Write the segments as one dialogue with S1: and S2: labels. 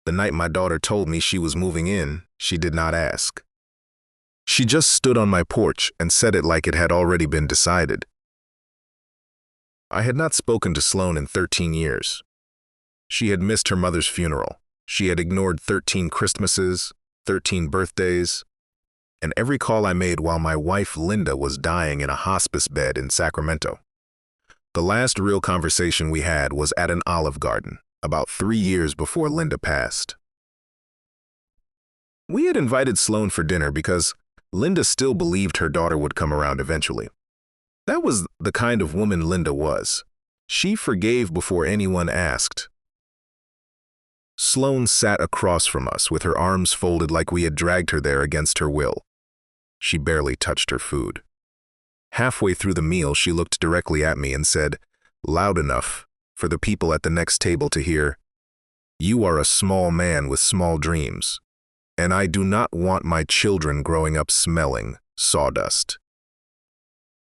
S1: The night my daughter told me she was moving in, she did not ask. She just stood on my porch and said it like it had already been decided. I had not spoken to Sloane in 13 years. She had missed her mother's funeral. She had ignored 13 Christmases, 13 birthdays, and every call I made while my wife Linda was dying in a hospice bed in Sacramento. The last real conversation we had was at an Olive Garden, about 3 years before Linda passed. We had invited Sloane for dinner because Linda still believed her daughter would come around eventually. That was the kind of woman Linda was. She forgave before anyone asked. Sloane sat across from us with her arms folded like we had dragged her there against her will. She barely touched her food. Halfway through the meal, she looked directly at me and said, loud enough for the people at the next table to hear, "You are a small man with small dreams, and I do not want my children growing up smelling sawdust."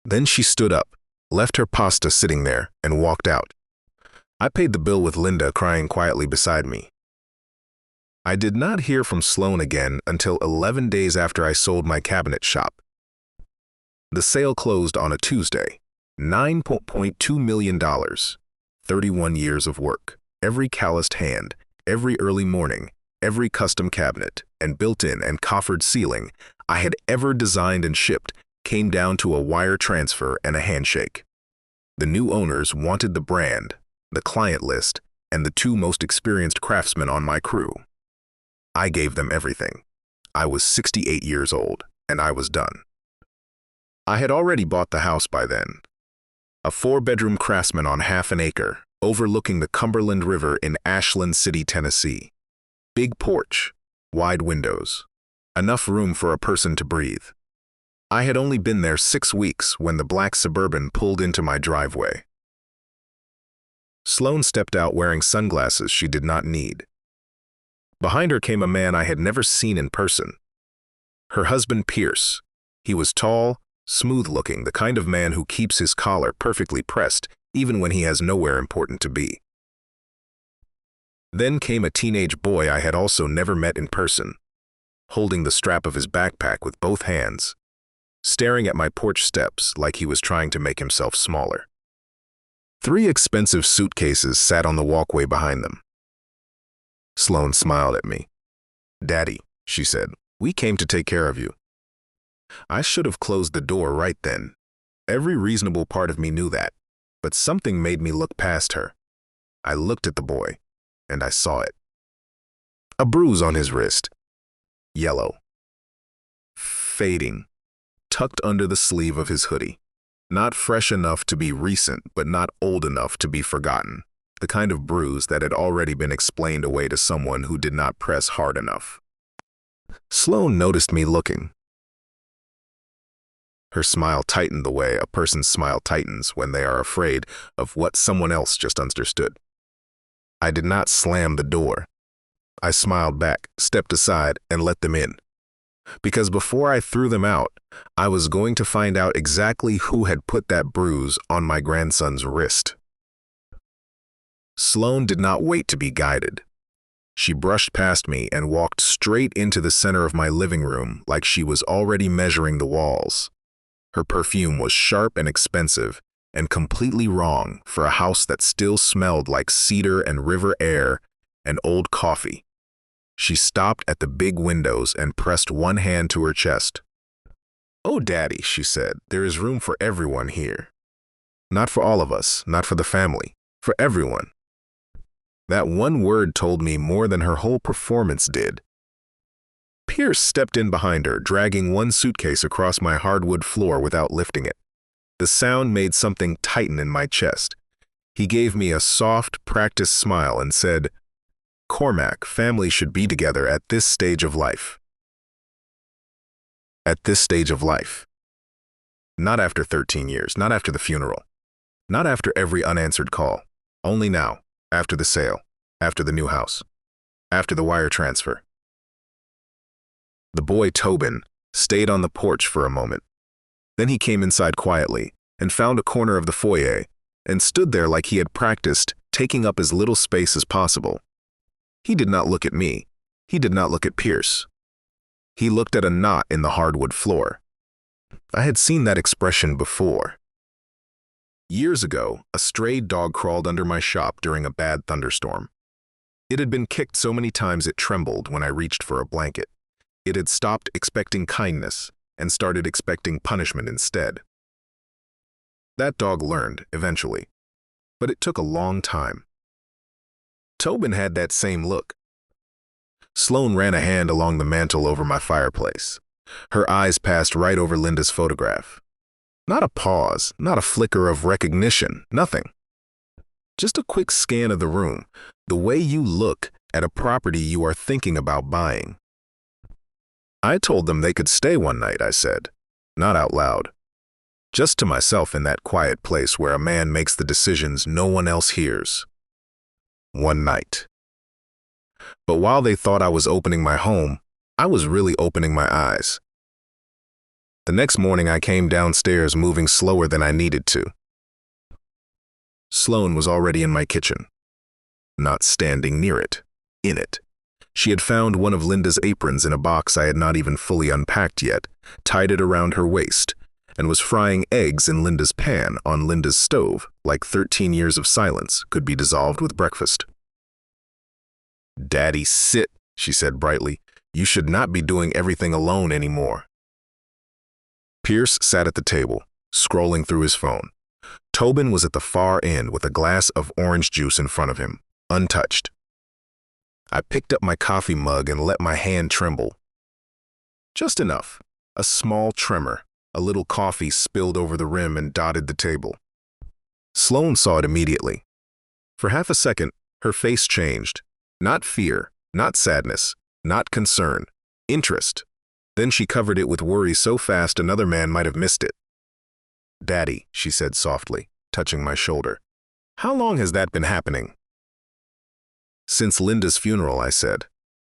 S1: Then she stood up, left her pasta sitting there, and walked out. I paid the bill with Linda crying quietly beside me. I did not hear from Sloane again until 11 days after I sold my cabinet shop. The sale closed on a Tuesday. $9.2 million. 31 years of work, every calloused hand, every early morning, every custom cabinet and built-in and coffered ceiling I had ever designed and shipped came down to a wire transfer and a handshake. The new owners wanted the brand, the client list, and the 2 most experienced craftsmen on my crew. I gave them everything. I was 68 years old, and I was done. I had already bought the house by then. A 4-bedroom craftsman on half an acre, overlooking the Cumberland River in Ashland City, Tennessee. Big porch, wide windows, enough room for a person to breathe. I had only been there 6 weeks when the black Suburban pulled into my driveway. Sloane stepped out wearing sunglasses she did not need. Behind her came a man I had never seen in person. Her husband, Pierce. He was tall, smooth-looking, the kind of man who keeps his collar perfectly pressed even when he has nowhere important to be. Then came a teenage boy I had also never met in person, holding the strap of his backpack with both hands, staring at my porch steps like he was trying to make himself smaller. 3 expensive suitcases sat on the walkway behind them. Sloane smiled at me. "Daddy," she said, "we came to take care of you." I should have closed the door right then. Every reasonable part of me knew that, but something made me look past her. I looked at the boy, and I saw it. A bruise on his wrist. Yellow. Fading. Tucked under the sleeve of his hoodie. Not fresh enough to be recent, but not old enough to be forgotten. The kind of bruise that had already been explained away to someone who did not press hard enough. Sloane noticed me looking. Her smile tightened the way a person's smile tightens when they are afraid of what someone else just understood. I did not slam the door. I smiled back, stepped aside, and let them in. Because before I threw them out, I was going to find out exactly who had put that bruise on my grandson's wrist. Sloane did not wait to be guided. She brushed past me and walked straight into the center of my living room like she was already measuring the walls. Her perfume was sharp and expensive, and completely wrong for a house that still smelled like cedar and river air and old coffee. She stopped at the big windows and pressed one hand to her chest. "Oh, Daddy," she said, "there is room for everyone here. Not for all of us, not for the family, for everyone." That one word told me more than her whole performance did. Pierce stepped in behind her, dragging one suitcase across my hardwood floor without lifting it. The sound made something tighten in my chest. He gave me a soft, practiced smile and said, "Cormac, family should be together at this stage of life." At this stage of life. Not after 13 years, not after the funeral, not after every unanswered call, only now, after the sale, after the new house, after the wire transfer. The boy, Tobin, stayed on the porch for a moment. Then he came inside quietly and found a corner of the foyer and stood there like he had practiced, taking up as little space as possible. He did not look at me. He did not look at Pierce. He looked at a knot in the hardwood floor. I had seen that expression before. Years ago, a stray dog crawled under my shop during a bad thunderstorm. It had been kicked so many times it trembled when I reached for a blanket. It had stopped expecting kindness and started expecting punishment instead. That dog learned, eventually, but it took a long time. Tobin had that same look. Sloane ran a hand along the mantel over my fireplace. Her eyes passed right over Linda's photograph. Not a pause, not a flicker of recognition, nothing. Just a quick scan of the room, the way you look at a property you are thinking about buying. I told them they could stay one night, I said, not out loud. Just to myself in that quiet place where a man makes the decisions no one else hears. One night. But while they thought I was opening my home, I was really opening my eyes. The next morning I came downstairs moving slower than I needed to. Sloane was already in my kitchen. Not standing near it, in it. She had found one of Linda's aprons in a box I had not even fully unpacked yet, tied it around her waist, and was frying eggs in Linda's pan on Linda's stove, like 13 years of silence could be dissolved with breakfast. "Daddy, sit," she said brightly. "You should not be doing everything alone anymore." Pierce sat at the table, scrolling through his phone. Tobin was at the far end with a glass of orange juice in front of him, untouched. I picked up my coffee mug and let my hand tremble. Just enough, a small tremor. A little coffee spilled over the rim and dotted the table. Sloane saw it immediately. For half a second, her face changed. Not fear, not sadness, not concern, interest. Then she covered it with worry so fast another man might have missed it. "Daddy," she said softly, touching my shoulder. "How long has that been happening?" "Since Linda's funeral," I said.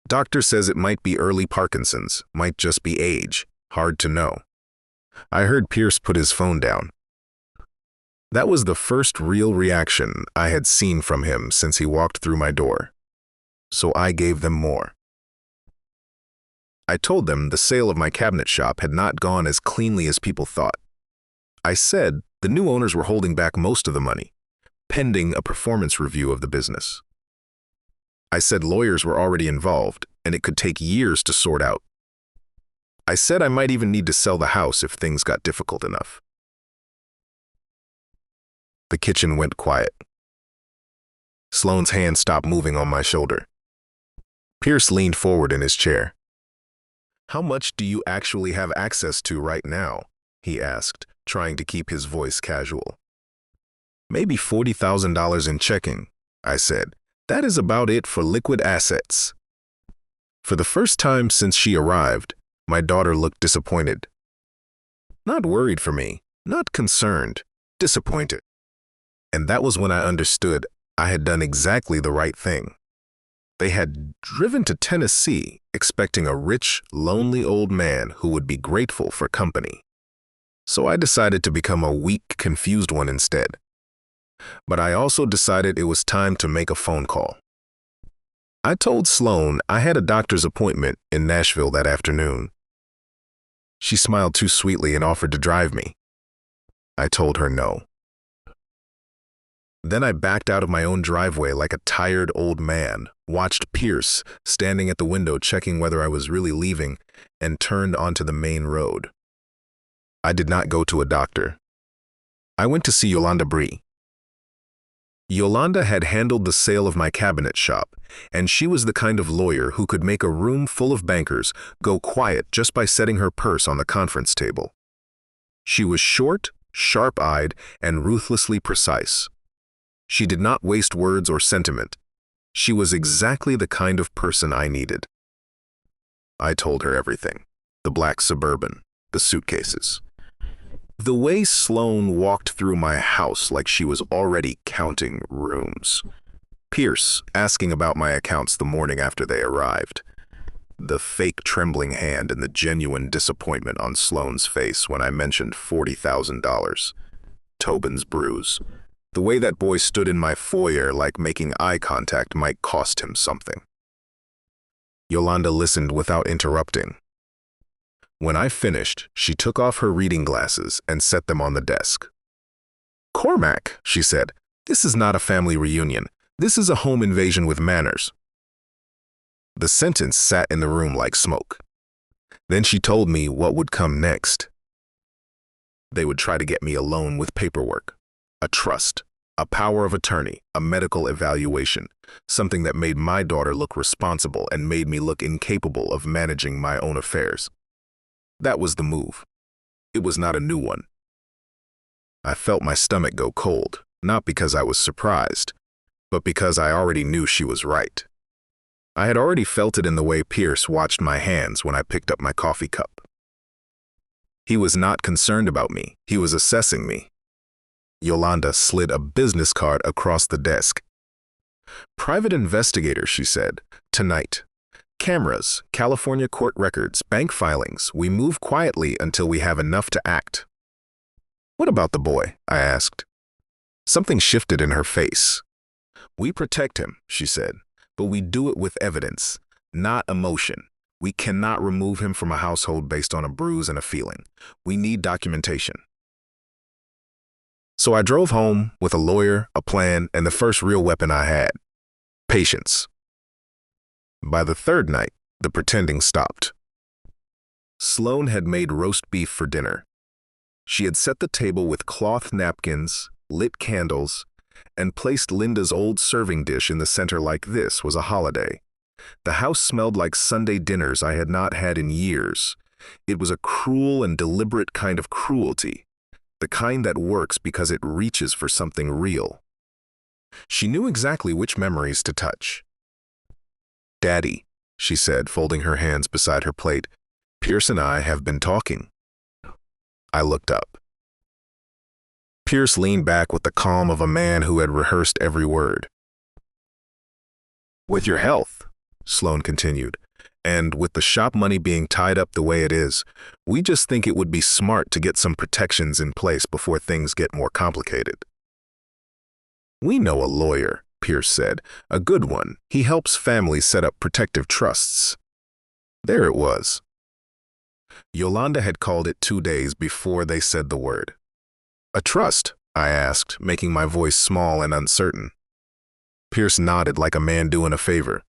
S1: "Doctor says it might be early Parkinson's, might just be age. Hard to know." I heard Pierce put his phone down. That was the first real reaction I had seen from him since he walked through my door. So I gave them more. I told them the sale of my cabinet shop had not gone as cleanly as people thought. I said the new owners were holding back most of the money, pending a performance review of the business. I said lawyers were already involved, and it could take years to sort out. I said I might even need to sell the house if things got difficult enough. The kitchen went quiet. Sloane's hand stopped moving on my shoulder. Pierce leaned forward in his chair. "How much do you actually have access to right now?" he asked, trying to keep his voice casual. "Maybe $40,000 in checking," I said. "That is about it for liquid assets." For the first time since she arrived, my daughter looked disappointed. Not worried for me, not concerned, disappointed. And that was when I understood I had done exactly the right thing. They had driven to Tennessee expecting a rich, lonely old man who would be grateful for company. So I decided to become a weak, confused one instead. But I also decided it was time to make a phone call. I told Sloane I had a doctor's appointment in Nashville that afternoon. She smiled too sweetly and offered to drive me. I told her no. Then I backed out of my own driveway like a tired old man, watched Pierce standing at the window checking whether I was really leaving, and turned onto the main road. I did not go to a doctor. I went to see Yolanda Bree. Yolanda had handled the sale of my cabinet shop, and she was the kind of lawyer who could make a room full of bankers go quiet just by setting her purse on the conference table. She was short, sharp-eyed, and ruthlessly precise. She did not waste words or sentiment. She was exactly the kind of person I needed. I told her everything. The black Suburban, the suitcases. The way Sloane walked through my house like she was already counting rooms. Pierce asking about my accounts the morning after they arrived. The fake trembling hand and the genuine disappointment on Sloane's face when I mentioned $40,000. Tobin's Bruise. The way that boy stood in my foyer like making eye contact might cost him something. Yolanda listened without interrupting. When I finished, she took off her reading glasses and set them on the desk. "Cormac," she said, "this is not a family reunion. This is a home invasion with manners." The sentence sat in the room like smoke. Then she told me what would come next. They would try to get me alone with paperwork, a trust, a power of attorney, a medical evaluation, something that made my daughter look responsible and made me look incapable of managing my own affairs. That was the move. It was not a new one. I felt my stomach go cold, not because I was surprised, but because I already knew she was right. I had already felt it in the way Pierce watched my hands when I picked up my coffee cup. He was not concerned about me. He was assessing me. Yolanda slid a business card across the desk. "Private investigator," she said. "Tonight. Cameras, California court records, bank filings. We move quietly until we have enough to act." "What about the boy?" I asked. Something shifted in her face. "We protect him," she said, "but we do it with evidence, not emotion. We cannot remove him from a household based on a bruise and a feeling. We need documentation." So I drove home with a lawyer, a plan, and the first real weapon I had: patience. By the third night, the pretending stopped. Sloane had made roast beef for dinner. She had set the table with cloth napkins, lit candles, and placed Linda's old serving dish in the center like this was a holiday. The house smelled like Sunday dinners I had not had in years. It was a cruel and deliberate kind of cruelty, the kind that works because it reaches for something real. She knew exactly which memories to touch. "Daddy," she said, folding her hands beside her plate, "Pierce and I have been talking." I looked up. Pierce leaned back with the calm of a man who had rehearsed every word. "With your health," Sloane continued, "and with the shop money being tied up the way it is, we just think it would be smart to get some protections in place before things get more complicated." "We know a lawyer," Pierce said, "a good one. He helps families set up protective trusts." There it was. Yolanda had called it 2 days before they said the word. "A trust?" I asked, making my voice small and uncertain. Pierce nodded like a man doing a favor.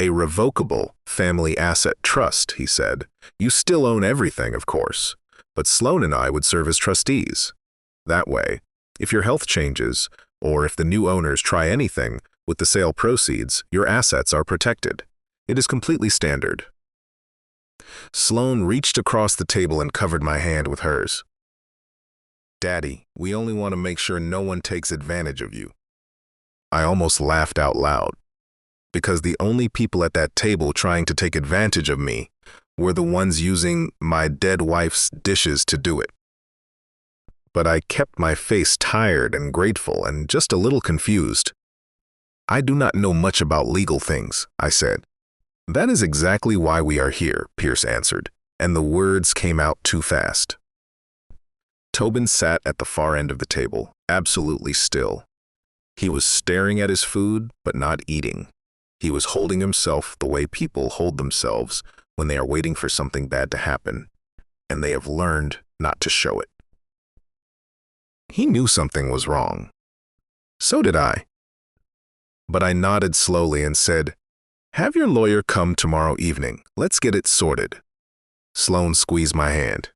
S1: "A revocable family asset trust," he said. "You still own everything, of course, but Sloane and I would serve as trustees. That way, if your health changes, or if the new owners try anything with the sale proceeds, your assets are protected. It is completely standard." Sloane reached across the table and covered my hand with hers. "Daddy, we only want to make sure no one takes advantage of you." I almost laughed out loud, because the only people at that table trying to take advantage of me were the ones using my dead wife's dishes to do it. But I kept my face tired and grateful and just a little confused. "I do not know much about legal things," I said. "That is exactly why we are here," Pierce answered, and the words came out too fast. Tobin sat at the far end of the table, absolutely still. He was staring at his food, but not eating. He was holding himself the way people hold themselves when they are waiting for something bad to happen, and they have learned not to show it. He knew something was wrong. So did I. But I nodded slowly and said, "Have your lawyer come tomorrow evening. Let's get it sorted." Sloane squeezed my hand.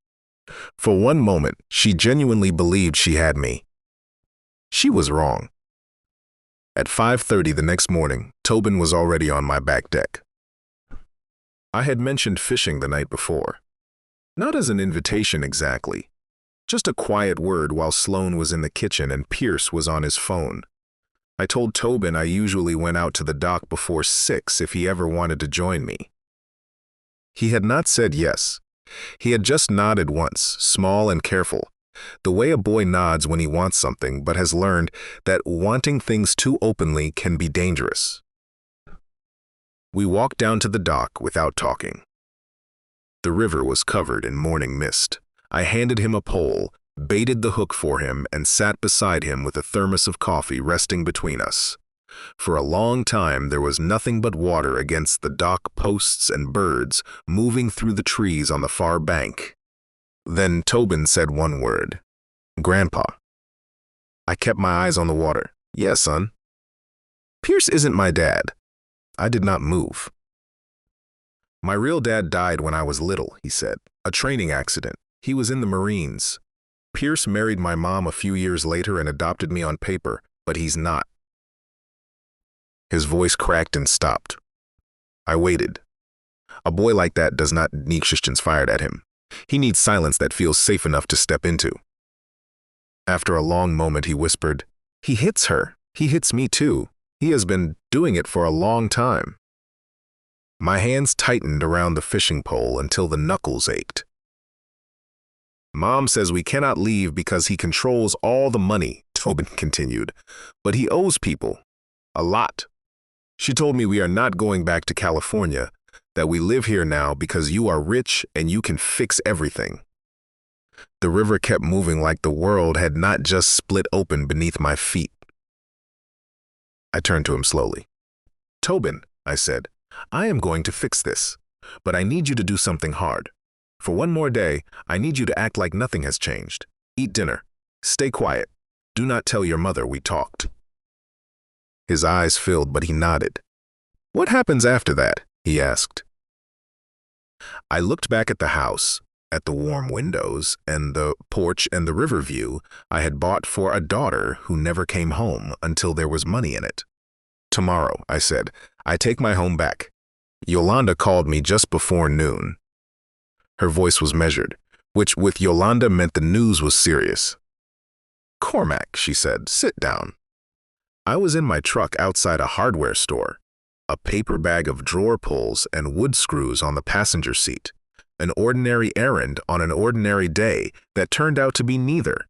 S1: For one moment, she genuinely believed she had me. She was wrong. At 5:30 the next morning, Tobin was already on my back deck. I had mentioned fishing the night before. Not as an invitation exactly. Just a quiet word while Sloane was in the kitchen and Pierce was on his phone. I told Tobin I usually went out to the dock before 6 if he ever wanted to join me. He had not said yes. He had just nodded once, small and careful, the way a boy nods when he wants something but has learned that wanting things too openly can be dangerous. We walked down to the dock without talking. The river was covered in morning mist. I handed him a pole, baited the hook for him, and sat beside him with a thermos of coffee resting between us. For a long time there was nothing but water against the dock posts and birds moving through the trees on the far bank. Then Tobin said one word. "Grandpa." I kept my eyes on the water. "Yes, son." "Pierce isn't my dad." I did not move. "My real dad died when I was little," he said. "A training accident. He was in the Marines. Pierce married my mom a few years later and adopted me on paper, but he's not." His voice cracked and stopped. I waited. A boy like that does not need questions fired at him. He needs silence that feels safe enough to step into. After a long moment, he whispered, "He hits her. He hits me too. He has been doing it for a long time." My hands tightened around the fishing pole until the knuckles ached. "Mom says we cannot leave because he controls all the money," Tobin continued. "But he owes people. A lot. She told me we are not going back to California, that we live here now because you are rich and you can fix everything." The river kept moving like the world had not just split open beneath my feet. I turned to him slowly. "Tobin," I said, "I am going to fix this, but I need you to do something hard. For one more day, I need you to act like nothing has changed. Eat dinner. Stay quiet. Do not tell your mother we talked." His eyes filled, but he nodded. "What happens after that?" he asked. I looked back at the house, at the warm windows and the porch and the river view I had bought for a daughter who never came home until there was money in it. "Tomorrow," I said, "I take my home back. Yolanda called me just before noon." Her voice was measured, which with Yolanda meant the news was serious. "Cormac," she said, "sit down." I was in my truck outside a hardware store, a paper bag of drawer pulls and wood screws on the passenger seat, an ordinary errand on an ordinary day that turned out to be neither.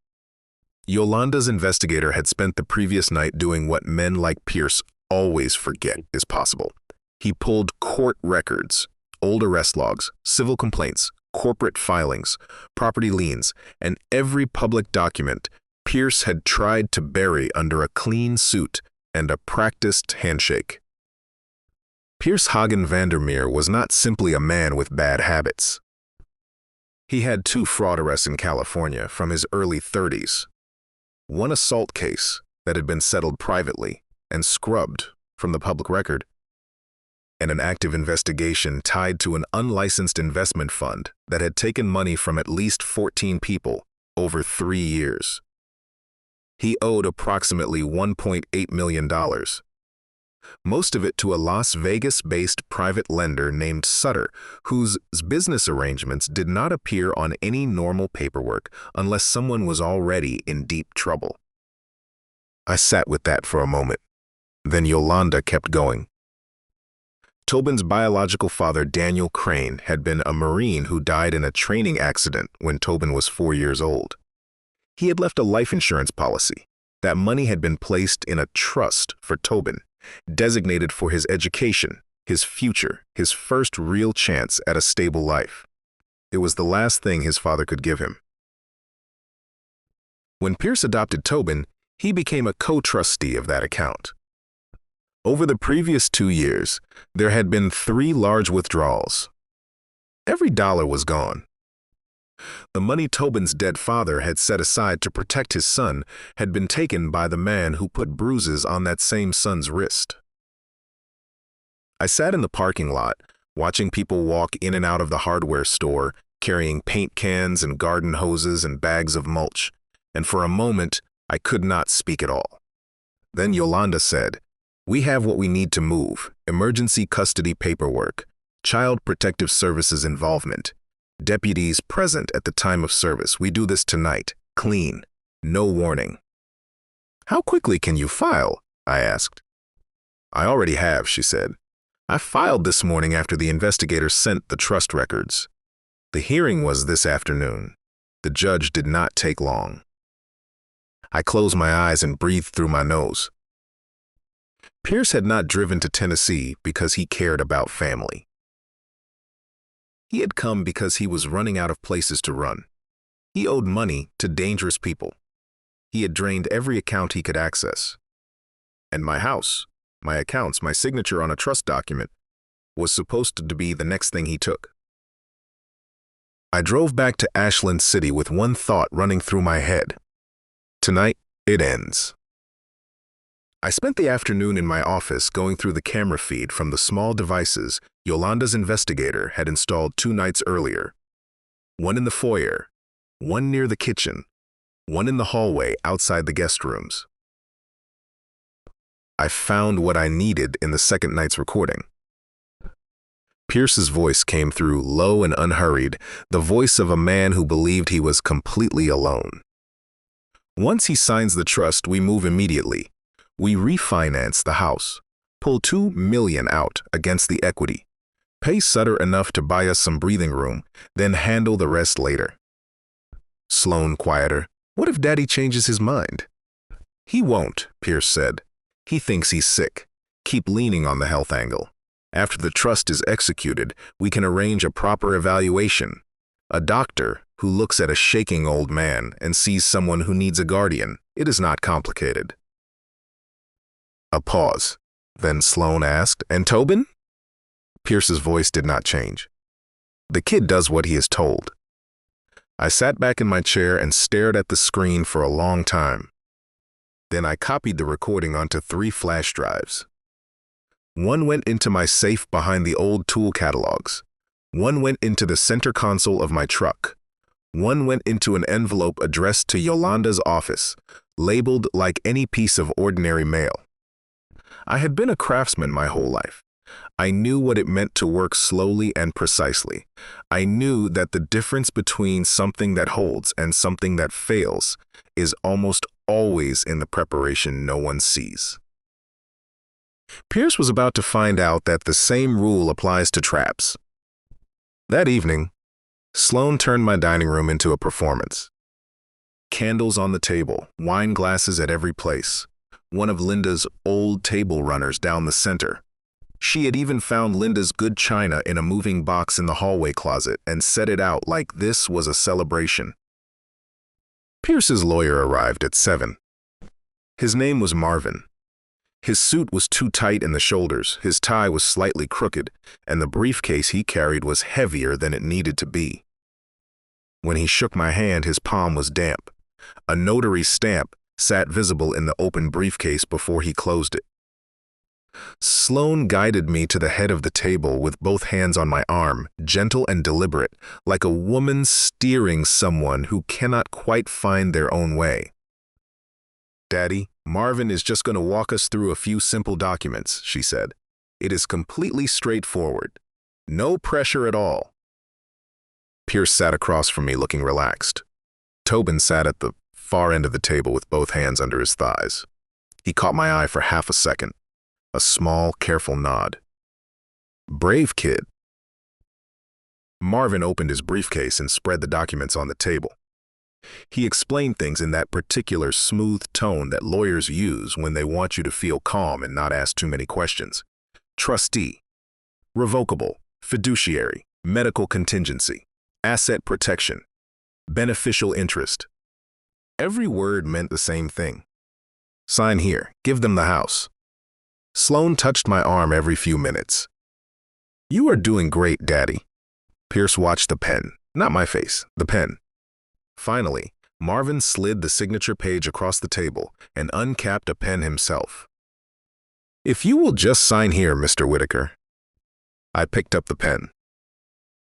S1: Yolanda's investigator had spent the previous night doing what men like Pierce always forget is possible. He pulled court records, old arrest logs, civil complaints, corporate filings, property liens, and every public document Pierce had tried to bury under a clean suit and a practiced handshake. Pierce Hagen Vandermeer was not simply a man with bad habits. He had 2 fraud arrests in California from his early 30s. One assault case that had been settled privately and scrubbed from the public record, and an active investigation tied to an unlicensed investment fund that had taken money from at least 14 people over 3 years. He owed approximately $1.8 million. Most of it to a Las Vegas-based private lender named Sutter, whose business arrangements did not appear on any normal paperwork unless someone was already in deep trouble. I sat with that for a moment. Then Yolanda kept going. Tobin's biological father, Daniel Crane, had been a Marine who died in a training accident when Tobin was 4 years old. He had left a life insurance policy. That money had been placed in a trust for Tobin, designated for his education, his future, his first real chance at a stable life. It was the last thing his father could give him. When Pierce adopted Tobin, he became a co-trustee of that account. Over the previous 2 years, there had been 3 large withdrawals. Every dollar was gone. The money Tobin's dead father had set aside to protect his son had been taken by the man who put bruises on that same son's wrist. I sat in the parking lot, watching people walk in and out of the hardware store, carrying paint cans and garden hoses and bags of mulch, and for a moment, I could not speak at all. Then Yolanda said, "We have what we need to move: emergency custody paperwork, Child Protective Services involvement, deputies present at the time of service. We do this tonight, clean, no warning." "How quickly can you file?" I asked. "I already have," she said. "I filed this morning after the investigator sent the trust records. The hearing was this afternoon. The judge did not take long." I closed my eyes and breathed through my nose. Pierce had not driven to Tennessee because he cared about family. He had come because he was running out of places to run. He owed money to dangerous people. He had drained every account he could access. And my house my accounts, my signature on a trust document was supposed to be the next thing he took. I drove back to Ashland City with one thought running through my head. Tonight, it ends. I spent the afternoon in my office going through the camera feed from the small devices Yolanda's investigator had installed 2 nights earlier. One in the foyer, one near the kitchen, one in the hallway outside the guest rooms. I found what I needed in the second night's recording. Pierce's voice came through low and unhurried, the voice of a man who believed he was completely alone. Once he signs the trust, we move immediately. We refinance the house, pull $2 million out against the equity, pay Sutter enough to buy us some breathing room, then handle the rest later. Sloan quieter. What if Daddy changes his mind? He won't, Pierce said. He thinks he's sick. Keep leaning on the health angle. After the trust is executed, we can arrange a proper evaluation. A doctor who looks at a shaking old man and sees someone who needs a guardian. It is not complicated. A pause. Then Sloan asked, "And Tobin?" Pierce's voice did not change. "The kid does what he is told." I sat back in my chair and stared at the screen for a long time. Then I copied the recording onto 3 flash drives. One went into my safe behind the old tool catalogs. One went into the center console of my truck. One went into an envelope addressed to Yolanda's office, labeled like any piece of ordinary mail. I had been a craftsman my whole life. I knew what it meant to work slowly and precisely. I knew that the difference between something that holds and something that fails is almost always in the preparation no one sees. Pierce was about to find out that the same rule applies to traps. That evening, Sloan turned my dining room into a performance. Candles on the table, wine glasses at every place. One of Linda's old table runners down the center. She had even found Linda's good china in a moving box in the hallway closet and set it out like this was a celebration. Pierce's lawyer arrived at 7. His name was Marvin. His suit was too tight in the shoulders, his tie was slightly crooked, and the briefcase he carried was heavier than it needed to be. When he shook my hand, his palm was damp. A notary stamp sat visible in the open briefcase before he closed it. Sloan guided me to the head of the table with both hands on my arm, gentle and deliberate, like a woman steering someone who cannot quite find their own way. "Daddy, Marvin is just going to walk us through a few simple documents," she said. "It is completely straightforward. No pressure at all." Pierce sat across from me looking relaxed. Tobin sat at the far end of the table with both hands under his thighs. He caught my eye for half a second. A small, careful nod. "Brave kid." Marvin opened his briefcase and spread the documents on the table. He explained things in that particular smooth tone that lawyers use when they want you to feel calm and not ask too many questions. Trustee, revocable, fiduciary, medical contingency, asset protection, beneficial interest. Every word meant the same thing. "Sign here. Give them the house." Sloan touched my arm every few minutes. "You are doing great, Daddy." Pierce watched the pen, not my face, the pen. Finally, Marvin slid the signature page across the table and uncapped a pen himself. "If you will just sign here, Mr. Whitaker." I picked up the pen.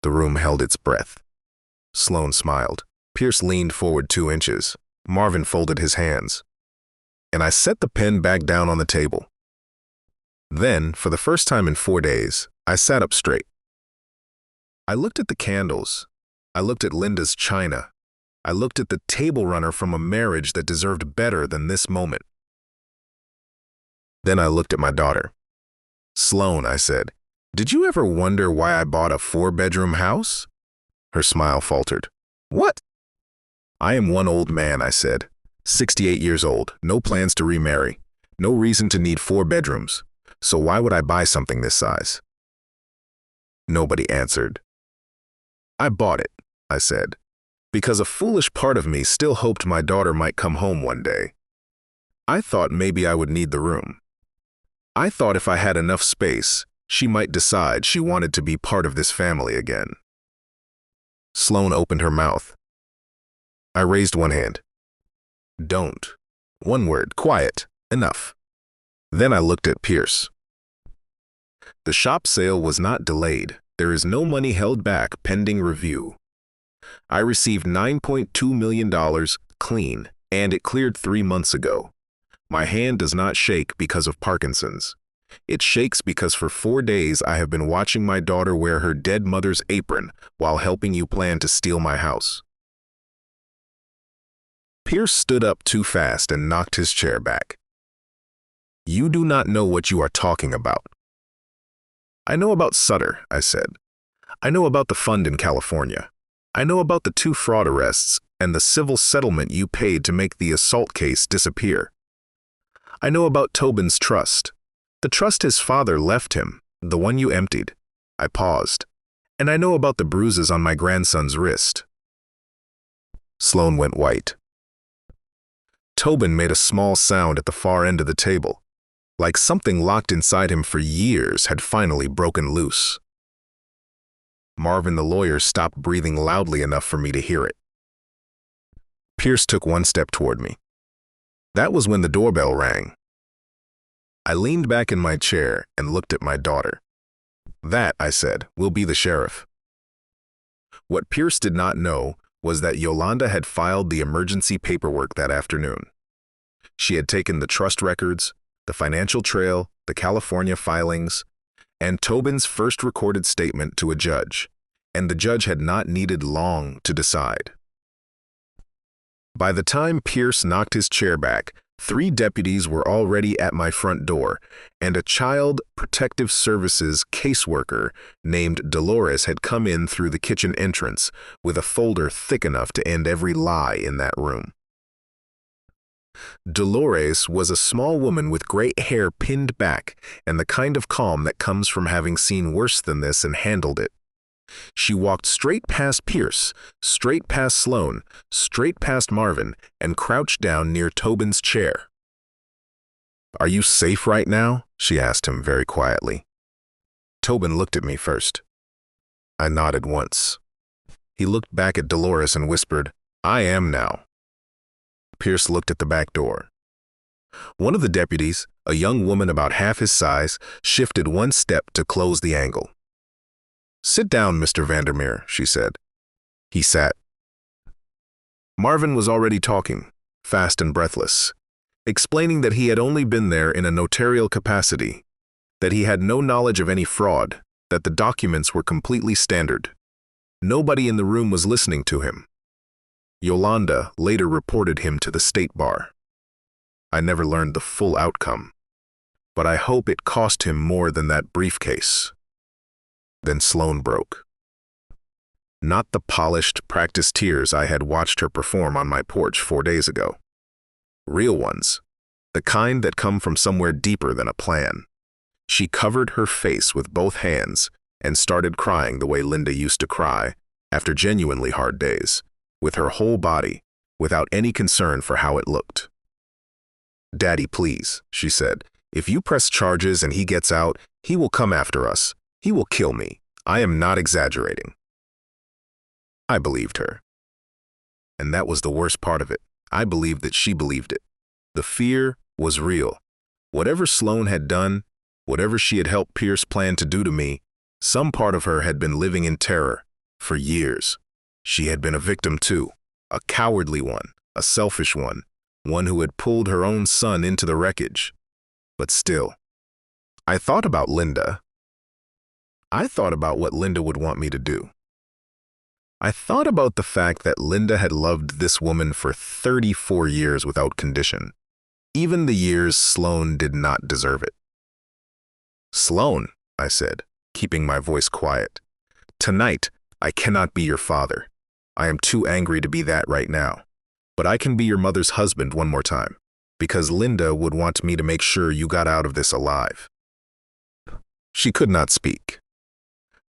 S1: The room held its breath. Sloan smiled. Pierce leaned forward 2 inches. Marvin folded his hands. And I set the pen back down on the table. Then, for the first time in 4 days, I sat up straight. I looked at the candles. I looked at Linda's china. I looked at the table runner from a marriage that deserved better than this moment. Then I looked at my daughter. "Sloan," I said, "did you ever wonder why I bought a 4-bedroom house?" Her smile faltered. "What?" "I am one old man," I said, 68 years old, no plans to remarry, no reason to need 4 bedrooms. So why would I buy something this size? Nobody answered. "I bought it," I said, because a foolish part of me still hoped my daughter might come home one day. I thought maybe I would need the room. I thought if I had enough space, she might decide she wanted to be part of this family again. Sloane opened her mouth. I raised one hand. Don't. One word, quiet, enough. Then I looked at Pierce. The shop sale was not delayed. There is no money held back pending review. I received $9.2 million clean, and it cleared 3 months ago. My hand does not shake because of Parkinson's. It shakes because for 4 days I have been watching my daughter wear her dead mother's apron while helping you plan to steal my house. Pierce stood up too fast and knocked his chair back. You do not know what you are talking about. I know about Sutter, I said. I know about the fund in California. I know about the 2 fraud arrests and the civil settlement you paid to make the assault case disappear. I know about Tobin's trust. The trust his father left him, the one you emptied. I paused. And I know about the bruises on my grandson's wrist. Sloane went white. Tobin made a small sound at the far end of the table, like something locked inside him for years had finally broken loose. Marvin the lawyer stopped breathing loudly enough for me to hear it. Pierce took 1 step toward me. That was when the doorbell rang. I leaned back in my chair and looked at my daughter. That, I said, will be the sheriff. What Pierce did not know was that Yolanda had filed the emergency paperwork that afternoon. She had taken the trust records, the financial trail, the California filings, and Tobin's first recorded statement to a judge, and the judge had not needed long to decide. By the time Pierce knocked his chair back, 3 deputies were already at my front door, and a Child Protective Services caseworker named Dolores had come in through the kitchen entrance with a folder thick enough to end every lie in that room. Dolores was a small woman with gray hair pinned back and the kind of calm that comes from having seen worse than this and handled it. She walked straight past Pierce, straight past Sloane, straight past Marvin, and crouched down near Tobin's chair. Are you safe right now? She asked him very quietly. Tobin looked at me first. I nodded once. He looked back at Dolores and whispered, I am now. Pierce looked at the back door. One of the deputies, a young woman about half his size, shifted 1 step to close the angle. Sit down, Mr. Vandermeer, she said. He sat. Marvin was already talking, fast and breathless, explaining that he had only been there in a notarial capacity, that he had no knowledge of any fraud, that the documents were completely standard. Nobody in the room was listening to him. Yolanda later reported him to the state bar. I never learned the full outcome, but I hope it cost him more than that briefcase. Then Sloane broke. Not the polished, practiced tears I had watched her perform on my porch 4 days ago. Real ones, the kind that come from somewhere deeper than a plan. She covered her face with both hands and started crying the way Linda used to cry after genuinely hard days, with her whole body, without any concern for how it looked. Daddy, please, she said, if you press charges and he gets out, he will come after us. He will kill me. I am not exaggerating. I believed her. And that was the worst part of it. I believed that she believed it. The fear was real. Whatever Sloane had done, whatever she had helped Pierce plan to do to me, some part of her had been living in terror for years. She had been a victim too, a cowardly one, a selfish one who had pulled her own son into the wreckage. But still, I thought about Linda. I thought about what Linda would want me to do. I thought about the fact that Linda had loved this woman for 34 years without condition, even the years Sloane did not deserve it. Sloane, I said, keeping my voice quiet, tonight I cannot be your father. I am too angry to be that right now, but I can be your mother's husband one more time, because Linda would want me to make sure you got out of this alive. She could not speak.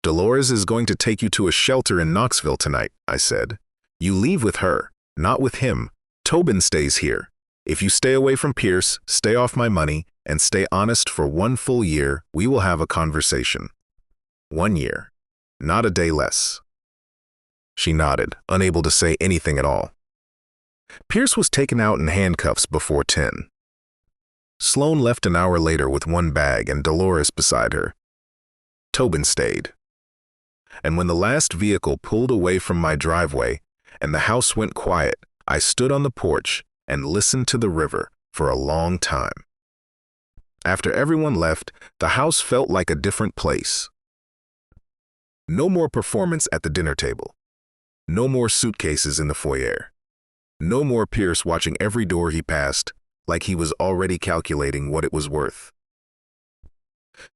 S1: Dolores is going to take you to a shelter in Knoxville tonight, I said. You leave with her, not with him. Tobin stays here. If you stay away from Pierce, stay off my money, and stay honest for 1 full year, we will have a conversation. 1 year, not a day less. She nodded, unable to say anything at all. Pierce was taken out in handcuffs before 10. Sloane left an hour later with one bag and Dolores beside her. Tobin stayed. And when the last vehicle pulled away from my driveway and the house went quiet, I stood on the porch and listened to the river for a long time. After everyone left, the house felt like a different place. No more performance at the dinner table. No more suitcases in the foyer. No more Pierce watching every door he passed, like he was already calculating what it was worth.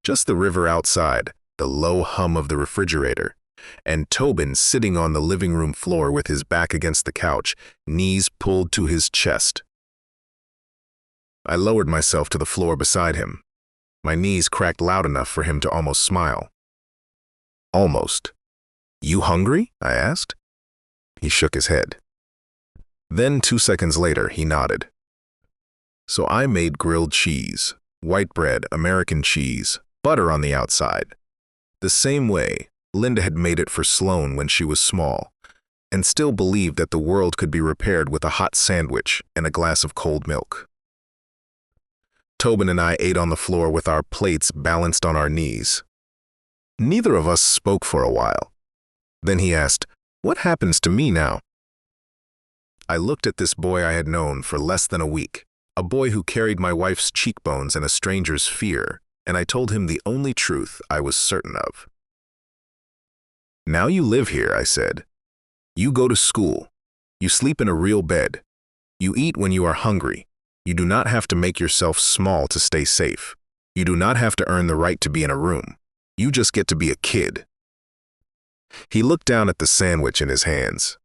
S1: Just the river outside, the low hum of the refrigerator, and Tobin sitting on the living room floor with his back against the couch, knees pulled to his chest. I lowered myself to the floor beside him. My knees cracked loud enough for him to almost smile. Almost. "You hungry?" I asked. He shook his head. Then 2 seconds later, he nodded. So I made grilled cheese, white bread, American cheese, butter on the outside. The same way Linda had made it for Sloane when she was small, and still believed that the world could be repaired with a hot sandwich and a glass of cold milk. Tobin and I ate on the floor with our plates balanced on our knees. Neither of us spoke for a while. Then he asked, "What happens to me now?" I looked at this boy I had known for less than a week, a boy who carried my wife's cheekbones and a stranger's fear, and I told him the only truth I was certain of. "Now you live here," I said. "You go to school. You sleep in a real bed. You eat when you are hungry. You do not have to make yourself small to stay safe. You do not have to earn the right to be in a room. You just get to be a kid." He looked down at the sandwich in his hands.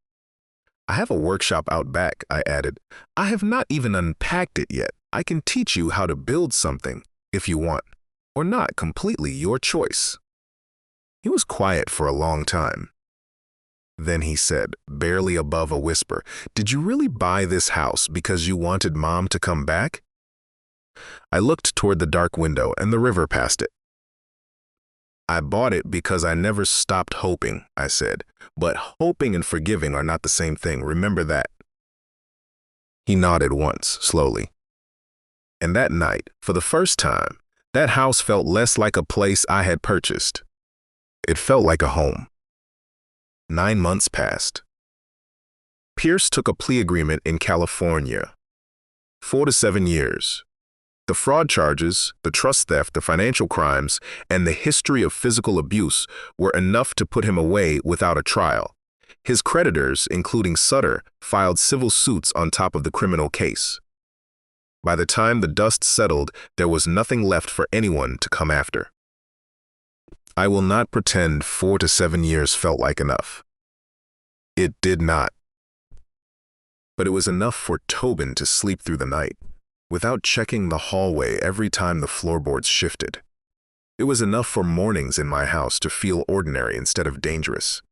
S1: "I have a workshop out back," I added. "I have not even unpacked it yet. I can teach you how to build something, if you want, or not, completely your choice." He was quiet for a long time. Then he said, barely above a whisper, "Did you really buy this house because you wanted Mom to come back?" I looked toward the dark window and the river past it. "I bought it because I never stopped hoping," I said. "But hoping and forgiving are not the same thing. Remember that." He nodded once, slowly. And that night, for the first time, that house felt less like a place I had purchased. It felt like a home. 9 months passed. Pierce took a plea agreement in California. 4 to 7 years. The fraud charges, the trust theft, the financial crimes, and the history of physical abuse were enough to put him away without a trial. His creditors, including Sutter, filed civil suits on top of the criminal case. By the time the dust settled, there was nothing left for anyone to come after. I will not pretend 4 to 7 years felt like enough. It did not. But it was enough for Tobin to sleep through the night, without checking the hallway every time the floorboards shifted. It was enough for mornings in my house to feel ordinary instead of dangerous.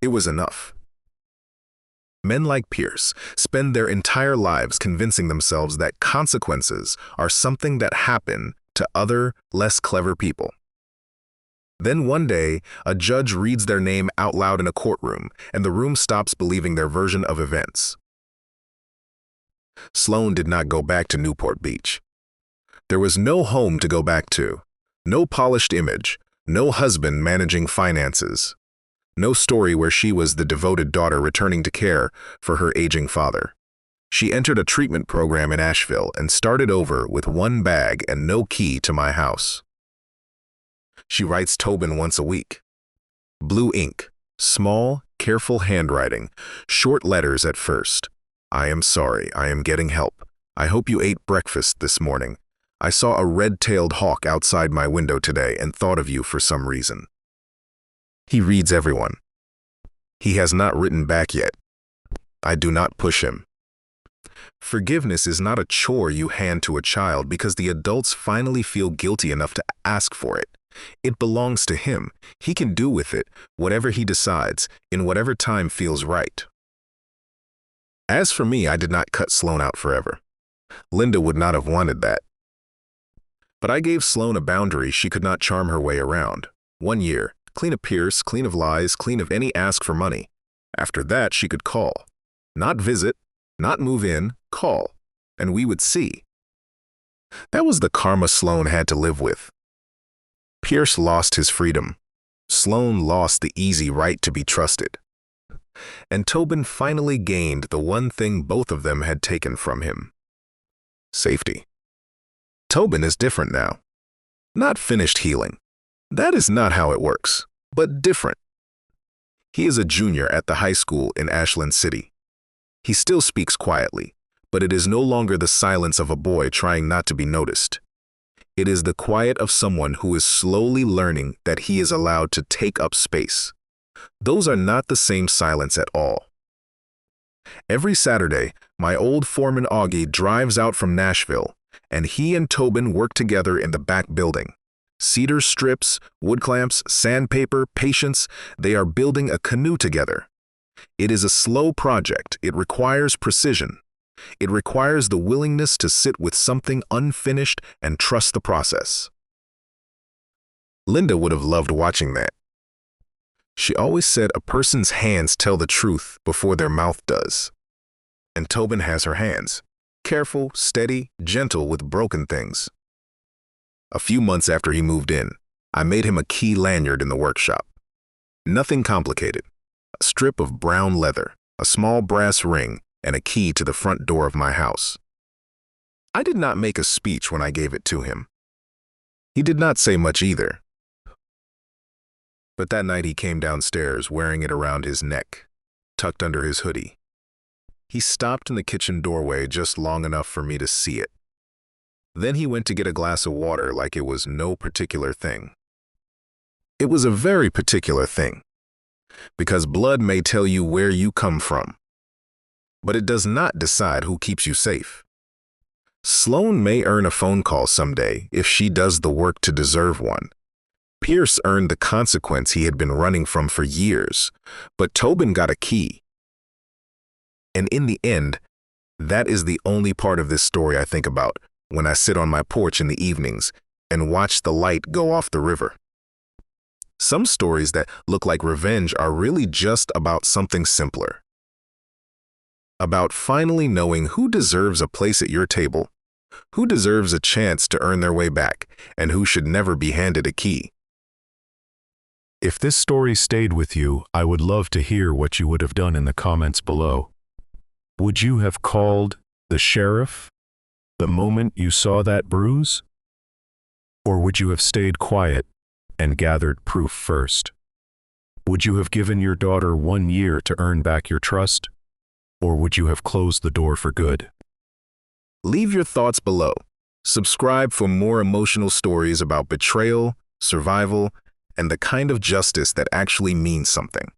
S1: It was enough. Men like Pierce spend their entire lives convincing themselves that consequences are something that happen to other, less clever people. Then one day, a judge reads their name out loud in a courtroom, and the room stops believing their version of events. Sloane did not go back to Newport Beach. There was no home to go back to, no polished image, no husband managing finances, no story where she was the devoted daughter returning to care for her aging father. She entered a treatment program in Asheville and started over with one bag and no key to my house. She writes Tobin once a week. Blue ink, small, careful handwriting, short letters at first. "I am sorry, I am getting help. I hope you ate breakfast this morning. I saw a red-tailed hawk outside my window today and thought of you for some reason." He reads everyone. He has not written back yet. I do not push him. Forgiveness is not a chore you hand to a child because the adults finally feel guilty enough to ask for it. It belongs to him. He can do with it whatever he decides, in whatever time feels right. As for me, I did not cut Sloane out forever. Linda would not have wanted that. But I gave Sloane a boundary she could not charm her way around. 1 year, clean of Pierce, clean of lies, clean of any ask for money. After that, she could call. Not visit, not move in, call. And we would see. That was the karma Sloane had to live with. Pierce lost his freedom. Sloane lost the easy right to be trusted. And Tobin finally gained the one thing both of them had taken from him: safety. Tobin is different now. Not finished healing. That is not how it works, but different. He is a junior at the high school in Ashland City. He still speaks quietly, but it is no longer the silence of a boy trying not to be noticed. It is the quiet of someone who is slowly learning that he is allowed to take up space. Those are not the same silence at all. Every Saturday, my old foreman Augie drives out from Nashville, and he and Tobin work together in the back building. Cedar strips, wood clamps, sandpaper, patience, they are building a canoe together. It is a slow project. It requires precision. It requires the willingness to sit with something unfinished and trust the process. Linda would have loved watching that. She always said a person's hands tell the truth before their mouth does. And Tobin has her hands. Careful, steady, gentle with broken things. A few months after he moved in, I made him a key lanyard in the workshop. Nothing complicated. A strip of brown leather, a small brass ring, and a key to the front door of my house. I did not make a speech when I gave it to him. He did not say much either. But that night he came downstairs wearing it around his neck, tucked under his hoodie. He stopped in the kitchen doorway just long enough for me to see it. Then he went to get a glass of water like it was no particular thing. It was a very particular thing, because blood may tell you where you come from, but it does not decide who keeps you safe. Sloane may earn a phone call someday if she does the work to deserve one. Pierce earned the consequence he had been running from for years, but Tobin got a key. And in the end, that is the only part of this story I think about when I sit on my porch in the evenings and watch the light go off the river. Some stories that look like revenge are really just about something simpler. About finally knowing who deserves a place at your table, who deserves a chance to earn their way back, and who should never be handed a key.
S2: If this story stayed with you, I would love to hear what you would have done in the comments below. Would you have called the sheriff the moment you saw that bruise? Or would you have stayed quiet and gathered proof first? Would you have given your daughter 1 year to earn back your trust? Or would you have closed the door for good?
S1: Leave your thoughts below. Subscribe for more emotional stories about betrayal, survival, and the kind of justice that actually means something.